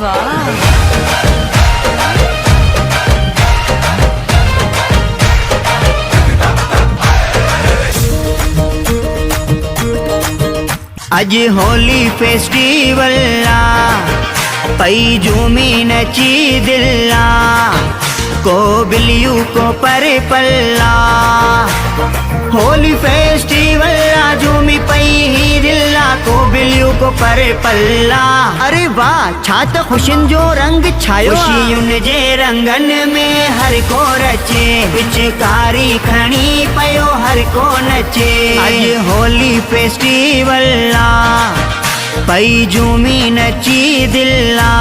अज Holi festival पई झूमी नची दिल्ला को बिलियू को पर पल्ला। होली फेस्टिवल झूमी पई ही दिल्ला को बिलियू को पर पल्ला। अरे वाह छा त खुशियुनि जो रंग छायो, खुशियुनि जे रंगन में हर को रचे, पिचकारी खणी पयो हर को नचे। अज होली फेस्टिवल पई झूमी नची दिल्ला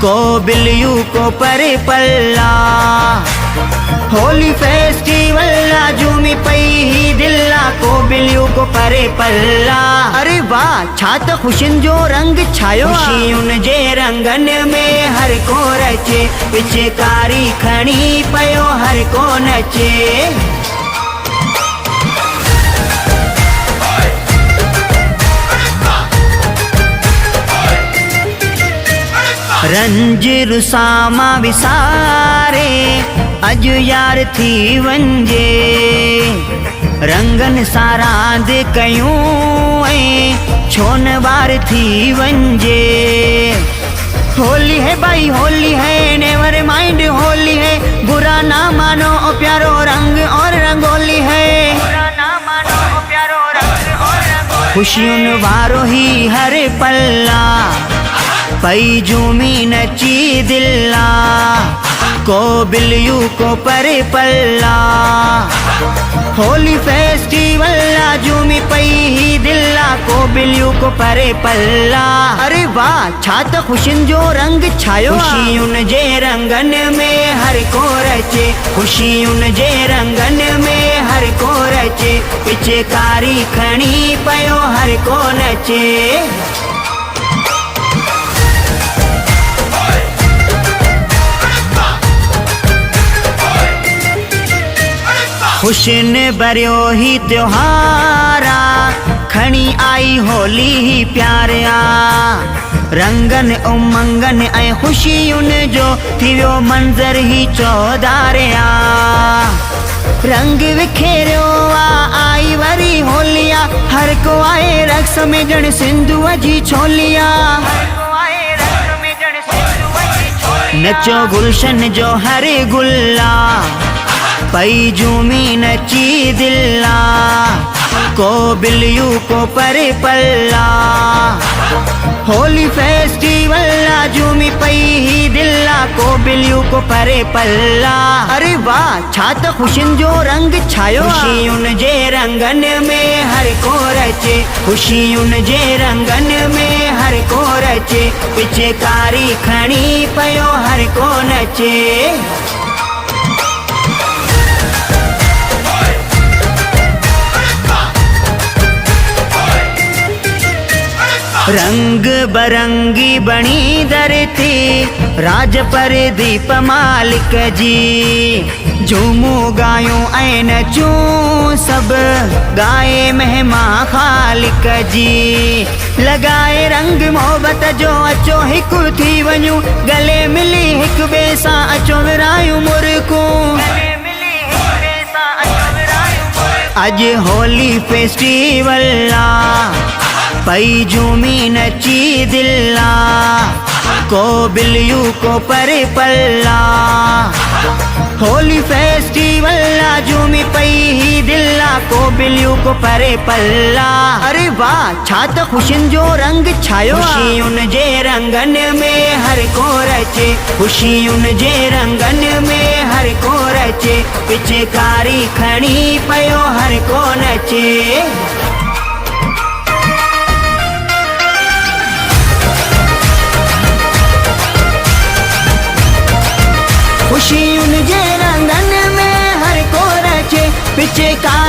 को बिलियू को पर पल्ला। होली फेस्टिवल झूमी पई ही दिल्ला को बिलियू को पर पल्ला। अरे वाह छा त खुशियुनि जो रंग छायो, खुशियुनि जे रंगन में हर को रचे, पिचकारी खणी पयो हर को नचे। रंज रुसामा विसारे अज यार थी वंजे, रंगन सारांद कयूं छोन बार थी वंजे। होली है भाई होली है, नेवर माइंड होली है, बुरा ना मानो ओ प्यारो रंग और रंगोली है। खुशियों वारो ही हर पल्ला पई झूमी नची दिल्ला को बिलियू को पर पल्ला। होली फेस्टिवल झूमी पई ही दिल्ला को बिलियू को पर पल्ला। अरे वाह छा त खुशियुनि जो रंग छायो, खुशियुनि जे रंगन में हर को रचे, खुशियुनि जे रंगन में हर को रचे, पिचकारी खणी पयो हर को नचे। खुशिन भरियो ही त्योहारा खणी आई होली ही प्यारिया, रंगन उमंगन ऐं खुशियुनि जो थी वियो मंज़र ही चौधारिया। रंग विखेरियो आई वरी होलिया, हर को आए रक्स में ॼण सिंधुअ जी छोलिया। नचो गुलशन जो हर गुल्ला पई झूमी नची दिल्ला को बिलियू को पर पल्ला। होली फेस्टिवल झूमी पई ही दिल्ला को बिलियू को पर पल्ला। अरे वाह छा त खुशियुनि जो रंग छायो, खुशियुनि जे रंगन में हर को रचे, खुशियुनि जे रंगन में हर को रचे, पिचकारी खणी पयो हर को नचे। रंग बरंगी बणी धरती राज पर दीप मालिक जी, झूमू गायूं ऐं नचूं सब गाए महिमा खालिक जी। लगाए रंग मोहब्बत जो अचो हिकु थी वञूं, गले मिली हिक ॿिए सां अचो विरायूं मुर्कूं। अज होली फेस्टिवल पई झूमी नची दिल्ला को बिलियू को पर पल्ला। होली फेस्टिवल झूमी पई ही दिल्ला को बिलियू को पर पल्ला। अरे वाह छा त खुशियुनि जो रंग छायो, खुशियुनि जे रंगन में हर को रचे, खुशियुनि जे रंगन में हर को रचे, पिचकारी खणी पयो हर को नचे। खुशियुनि जे रंगन में हर को रचे, पिचकारी